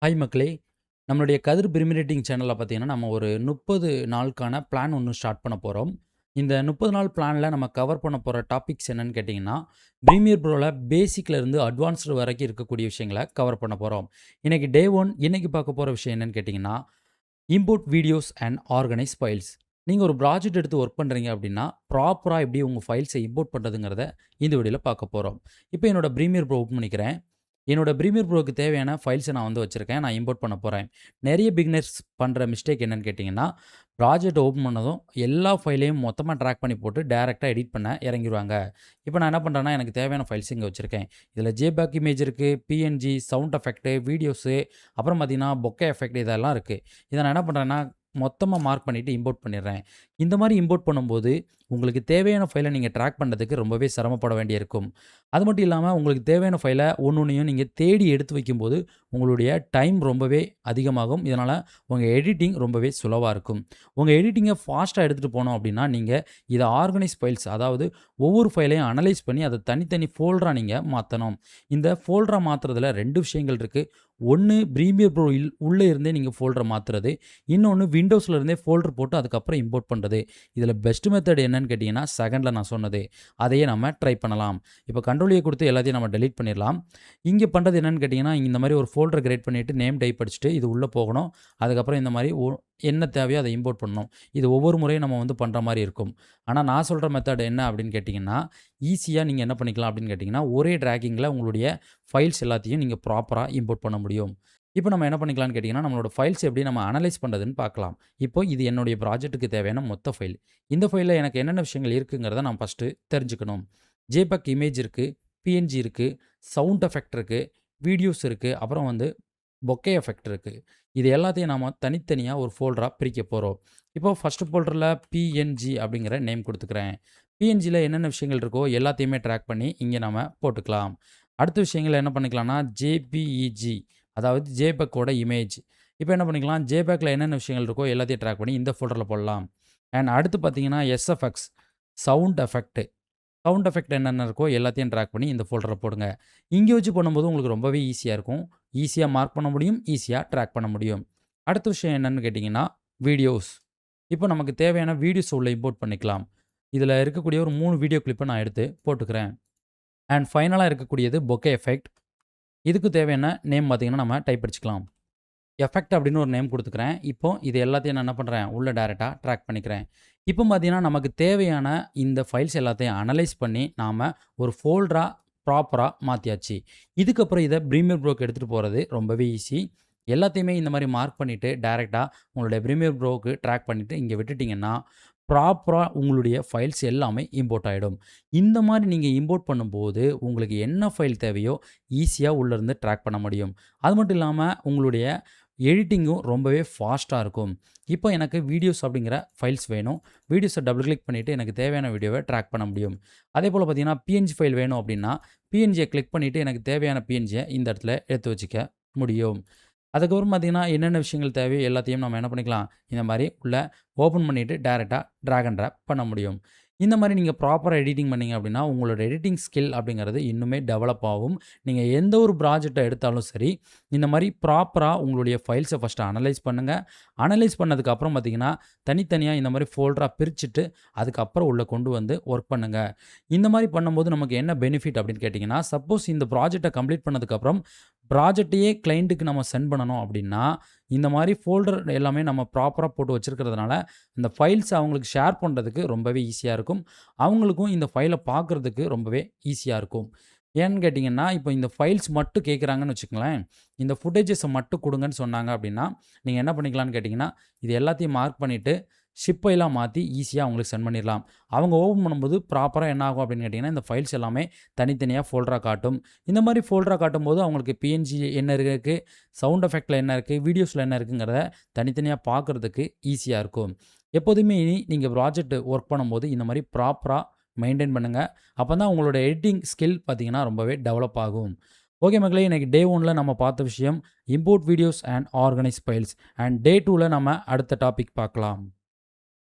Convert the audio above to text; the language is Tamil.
ஹாய் மக்களே! நம்மளுடைய கதிர் பிரிமிரேட்டிங் சேனல்ல பார்த்தீங்கன்னா, நம்ம ஒரு 30 நாளுக்கான பிளான் ஒண்ணு ஸ்டார்ட் பண்ண போறோம். இந்த 30 நாள் பிளான்ல நம்ம கவர் பண்ண போற டாபிக்ஸ் என்னன்னு கேட்டீங்கன்னா, பிரீமியர் ப்ரோல பேசிக்ல இருந்து அட்வான்ஸ்டு வரைக்கும் இருக்கக்கூடிய விஷயங்கள கவர் பண்ண போறோம். இன்னைக்கு டே 1 இன்னைக்கு பார்க்க போற விஷயம் என்னன்னு கேட்டீங்கன்னா, import videos and organise files. நீங்க ஒரு ப்ராஜெக்ட் எடுத்து ஒர்க் பண்றீங்க அப்படின்னா, ப்ராப்பரா எப்படி உங்க ஃபைல்ஸ இம்போர்ட் பண்றதுங்கிறத இந்த வீடியோல பார்க்க போறோம். இப்போ என்னோட பிரீமியர் ப்ரோ ஓப்பன் பண்ணிக்கிறேன். என்னோட பிரீமியர் ப்ரோக்கு தேவையான ஃபைல்ஸை நான் வந்து வச்சுருக்கேன். நான் இம்போர்ட் பண்ண போறேன். நெறைய பிகினர்ஸ் பண்ற மிஸ்டேக் என்னன்னு கேட்டிங்கன்னா, ப்ராஜெக்ட் ஓப்பன் பண்ணதும் எல்லா ஃபைலையும் மொத்தமா ட்ராக் பண்ணி போட்டு டைரக்ட்டா எடிட் பண்ண இறங்கிருவாங்க. இப்போ நான் என்ன பண்றேன்னா, எனக்கு தேவையான ஃபைல்ஸ் இங்க வச்சுருக்கேன். இதில ஜேபேக் இமேஜ் இருக்கு, பிஎன்ஜி, சவுண்ட் எஃபெக்ட், வீடியோஸு, அப்புறம் பார்த்தீங்கன்னா, பொக்கே எஃபெக்ட் இதெல்லாம் இருக்கு. இத நான் என்ன பண்றேன்னா, மொத்தமா மார்க் பண்ணிட்டு இம்போர்ட் பண்ணிடுறேன். இந்த மாரி இம்போர்ட் பண்ணும்போது, உங்களுக்கு தேவையான ஃபைல நீங்க ட்ராக் பண்றதுக்கு ரொம்பவே சிரமப்பட வேண்டியிருக்கும். அது மட்டும் இல்லாம, உங்களுக்கு தேவையான ஃபைல ஒண்ணொண்ணையும் நீங்க தேடி எடுத்து வைக்கும்போது, உங்களுடைய டைம் ரொம்பவே அதிகமாகும். இதனால உங்க எடிட்டிங் ரொம்பவே சுலவா இருக்கும். உங்க எடிட்டிங்க ஃபாஸ்ட்டா எடுத்துட்டு போணும் அப்படின்னா, நீங்க இத ஆர்கனைஸ் ஃபைல்ஸ் அதாவது ஒவ்வொரு ஃபைலையும் அனலைஸ் பண்ணி அத தனித்தனி ஃபோல்டரா நீங்க மாத்தணும். இந்த ஃபோல்டரா மாத்துறதுல 2 விஷயங்கள் இருக்கு. ஒண்ணு பிரீமியர் ப்ரோ உள்ள இருந்தே நீங்க ஃபோல்டர மாத்துறது. இன்னொன்னு விண்டோஸ்ல இருந்தே ஃபோல்டர் போட்டு அதுக்கப்புறம் இம்போர்ட் பண்றது. இதில பெஸ்ட் மெத்தட் என்னன்னு கேட்டீங்கன்னா, செகண்ட்ல நான் சொன்னது. அதையே நம்ம ட்ரை பண்ணலாம். இப்போ கண்ட்ரோல் ஏ குடுத்து எல்லாத்தையும் நம்ம டெலீட் பண்ணிறலாம். இங்க பண்றது என்னன்னு கேட்டீங்கன்னா, இந்த மாரி ஒரு ஃபோல்டர் கிரியேட் பண்ணிட்டு நேம் டைப் அடிச்சுட்டு இது உள்ள போகணும். அதுக்கப்புறம் இந்த மாரி என்ன தேவையோ அத இம்போர்ட் பண்ணணும். இது ஒவ்வொரு முறையும் நம்ம வந்து பண்ற மாரி இருக்கும். ஆனா நான் சொல்ற மெத்தட் என்ன அப்படின்னு கேட்டீங்கன்னா, ஈஸியா நீங்க என்ன பண்ணிக்கலாம் அப்படின்னு கேட்டீங்கன்னா, ஒரே டிராகிங்ல உங்களுடைய ஃபைல்ஸ் எல்லாத்தையும் நீங்க ப்ராப்பரா இம்போர்ட் பண்ண முடியும். இப்போ நம்ம என்ன பண்ணிக்கலாம்னு கேட்டீங்கன்னா, நம்மளோட ஃபைல்ஸ் எப்படி நம்ம அனலைஸ் பண்றதுன்னு பார்க்கலாம். இப்போ இது என்னுடைய ப்ராஜெக்ட்டுக்கு தேவையான மொத்த ஃபைல். இந்த ஃபைல்ல எனக்கு என்னென்ன விஷயங்கள் இருக்குங்கிறத நான் ஃபர்ஸ்ட்டு தெரிஞ்சுக்கணும். ஜேபெக் இமேஜ் இருக்கு, பிஎன்ஜி இருக்கு, சவுண்ட் எஃபெக்ட் இருக்கு, வீடியோஸ் இருக்கு, அப்புறம் வந்து பொக்கே எஃபெக்ட் இருக்கு. இது எல்லாத்தையும் நாம தனித்தனியா ஒரு ஃபோல்டரா பிரிக்க போறோம். இப்போ ஃபர்ஸ்ட் ஃபோல்டர்ல பிஎன்ஜி அப்படிங்கிற நேம் குடுத்துக்கிறேன். பிஎன்ஜில என்னென்ன விஷயங்கள் இருக்கோ எல்லாத்தையுமே ட்ராக் பண்ணி இங்க நாம போட்டுக்கலாம். அடுத்த விஷயங்கள என்ன பண்ணிக்கலாம்னா, ஜேபிஇஜி அதாவது ஜேபெக்கோட இமேஜ். இப்போ என்ன பண்ணிக்கலாம், ஜேபெக்ல என்னென்ன விஷயங்கள் இருக்கோ எல்லாத்தையும் ட்ராக் பண்ணி இந்த ஃபோல்டர்ல போடலாம். அண்ட் அடுத்து பார்த்தீங்கன்னா, SFX sound effect. Sound effect என்னென்ன இருக்கோ எல்லாத்தையும் ட்ராக் பண்ணி இந்த ஃபோல்டர்ல போடுங்க. இங்க வச்சு பண்ணும்போது உங்களுக்கு ரொம்பவே ஈஸியா இருக்கும். ஈஸியா மார்க் பண்ண முடியும். ஈஸியா ட்ராக் பண்ண முடியும். அடுத்த விஷயம் என்னன்னு கேட்டீங்கன்னா, வீடியோஸ். இப்போ நமக்கு தேவையான வீடியோஸ் உள்ள இம்போர்ட் பண்ணிக்கலாம். இதில இருக்கக்கூடிய ஒரு 3 வீடியோ கிளிப்ப நான் எடுத்து போட்டுக்கிறேன். அண்ட் ஃபைனலா இருக்கக்கூடியது பொக்கே எஃபெக்ட். இதுக்கு தேவையான நேம் பார்த்தீங்கன்னா, நம்ம டைப் அடிச்சுக்கலாம். எஃபெக்ட் அப்படின்னு ஒரு நேம் குடுத்துக்கிறேன். இப்போ இது எல்லாத்தையும் நான் என்ன பண்றேன், உள்ள டைரக்ட்டா ட்ராக் பண்ணிக்கிறேன். இப்போ பார்த்தீங்கன்னா, நமக்கு தேவையான இந்த ஃபைல்ஸ் எல்லாத்தையும் அனலைஸ் பண்ணி, நாம ஒரு ஃபோல்டரா ப்ராப்பரா மாத்தியாச்சு. இதுக்கப்புறம் இத பிரீமியர் ப்ரோக்கு எடுத்துட்டு போறது ரொம்பவே ஈஸி. எல்லாத்தையுமே இந்த மாரி மார்க் பண்ணிட்டு, டைரக்ட்டா உங்களுடைய பிரீமியர் ப்ரோக்கு ட்ராக் பண்ணிட்டு இங்க விட்டுட்டீங்கன்னா, ப்ராப்பரா உங்களுடைய ஃபைல்ஸ் எல்லாமே இம்போர்ட் ஆயிடும். இந்த மாரி நீங்க இம்போர்ட் பண்ணும்போது, உங்களுக்கு என்ன ஃபைல் தேவையோ ஈஸியா உள்ளருந்து ட்ராக் பண்ண முடியும். அது மட்டும் இல்லாம உங்களுடைய எடிட்டிங்கும் ரொம்பவே ஃபாஸ்ட்டா இருக்கும். இப்போ எனக்கு வீடியோஸ் அப்படிங்கிற ஃபைல்ஸ் வேணும். வீடியோஸ டபுள் கிளிக் பண்ணிட்டு எனக்கு தேவையான வீடியோவ ட்ராக் பண்ண முடியும். அதேபோல பார்த்தீங்கன்னா, பிஎன்ஜி ஃபைல் வேணும் அப்படின்னா, பிஎன்ஜிய கிளிக் பண்ணிட்டு எனக்கு தேவையான பிஎன்ஜிய இந்த இடத்துல எடுத்து வச்சுக்க முடியும். அதுக்கப்புறம் பார்த்தீங்கன்னா, என்னென்ன விஷயங்கள் தேவையோ எல்லாத்தையும் நம்ம என்ன பண்ணிக்கலாம், இந்த மாரி உள்ள ஓப்பன் பண்ணிட்டு டைரக்ட்டா டிராக் அண்ட் ட்ராப் பண்ண முடியும். இந்த மாரி நீங்க ப்ராப்பரா எடிட்டிங் பண்ணீங்க அப்படின்னா, உங்களோட எடிட்டிங் ஸ்கில் அப்படிங்கிறது இன்னுமே டெவலப் ஆகும். நீங்க எந்த ஒரு ப்ராஜெக்ட்ட எடுத்தாலும் சரி, இந்த மாரி ப்ராப்பரா உங்களுடைய ஃபைல்ஸ ஃபர்ஸ்ட்டு அனலைஸ் பண்ணுங்க. அனலைஸ் பண்ணதுக்கு அப்புறம் பார்த்தீங்கன்னா, தனித்தனியா இந்த மாரி ஃபோல்டரா பிரிச்சுட்டு, அதுக்கப்புறம் உள்ள கொண்டு வந்து ஒர்க் பண்ணுங்க. இந்த மாரி பண்ணும்போது நமக்கு என்ன பெனிஃபிட் அப்படின்னு கேட்டீங்கன்னா, சப்போஸ் இந்த ப்ராஜெக்ட்ட கம்ப்ளீட் பண்ணதுக்கப்புறம், ப்ராஜெக்ட்டையே கிளையன்ட்டுக்கு நம்ம சென்ட் பண்ணணும் அப்படின்னா, இந்த மாரி ஃபோல்டர் எல்லாமே நம்ம ப்ராப்பரா போட்டு வச்சிருக்கிறதுனால, இந்த ஃபைல்ஸ் அவங்களுக்கு ஷேர் பண்றதுக்கு ரொம்பவே ஈஸியா இருக்கும். அவங்களுக்கும் இந்த ஃபைல பார்க்கறதுக்கு ரொம்பவே ஈஸியா இருக்கும். ஏன்னு கேட்டீங்கன்னா, இப்போ இந்த ஃபைல்ஸ் மட்டும் கேட்குறாங்கன்னு வச்சுக்கங்களேன், இந்த ஃபுட்டேஜஸ மட்டும் குடுங்கன்னு சொன்னாங்க அப்படின்னா, நீங்க என்ன பண்ணிக்கலாம்னு கேட்டீங்கன்னா, இது எல்லாத்தையும் மார்க் பண்ணிட்டு, ஷிப் ஃபைலா மாத்தி ஈஸியா அவங்களுக்கு சென்ட் பண்ணிறலாம். அவங்க ஓப்பன் பண்ணும்போது ப்ராப்பரா என்ன ஆகும் அப்படின்னு கேட்டீங்கன்னா, இந்த ஃபைல்ஸ் எல்லாமே தனித்தனியா ஃபோல்டரா காட்டும். இந்த மாரி ஃபோல்டரா காட்டும்போது அவங்களுக்கு பிஎன்ஜி என்ன இருக்கு, சவுண்ட் எஃபெக்ட்ல என்ன இருக்கு, வீடியோஸ்ல என்ன இருக்குங்கிறத தனித்தனியா பார்க்கறதுக்கு ஈஸியா இருக்கும். எப்போதுமே இனி நீங்க ப்ராஜெக்ட் ஒர்க் பண்ணும்போது இந்த மாரி ப்ராப்பரா மெயின்டெயின் பண்ணுங்க. அப்பதான் உங்களோட எடிட்டிங் ஸ்கில் பார்த்தீங்கன்னா ரொம்பவே டெவலப் ஆகும். ஓகே மக்களே, இன்னைக்கு டே 1ல நம்ம பார்த்த விஷயம் import videos and organise files. And day 2ல நம்ம அடுத்த டாபிக் பார்க்கலாம்.